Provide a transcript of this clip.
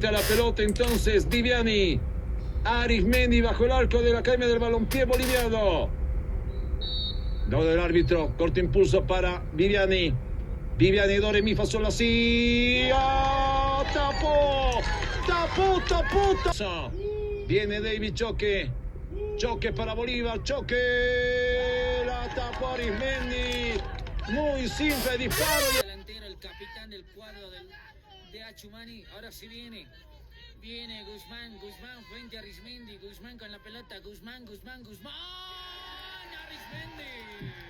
Toca la pelota entonces Viviani. Arismendi bajo el arco de la Academia del Balompié boliviano. No del árbitro. Corto impulso para Viviani. Viviani, do, re, mi, fa, sol, la, si. ¡Ah! ¡Tapó! ¡Tapó, tapó, tapó! Viene David Choque. Choque para Bolívar. Choque. La tapó Arismendi. Muy simple disparo. Delantero, el capitán del cuadro de Achumani. Ahora sí viene. Viene Guzmán frente a Arismendi. Guzmán con la pelota. Guzmán. Arismendi.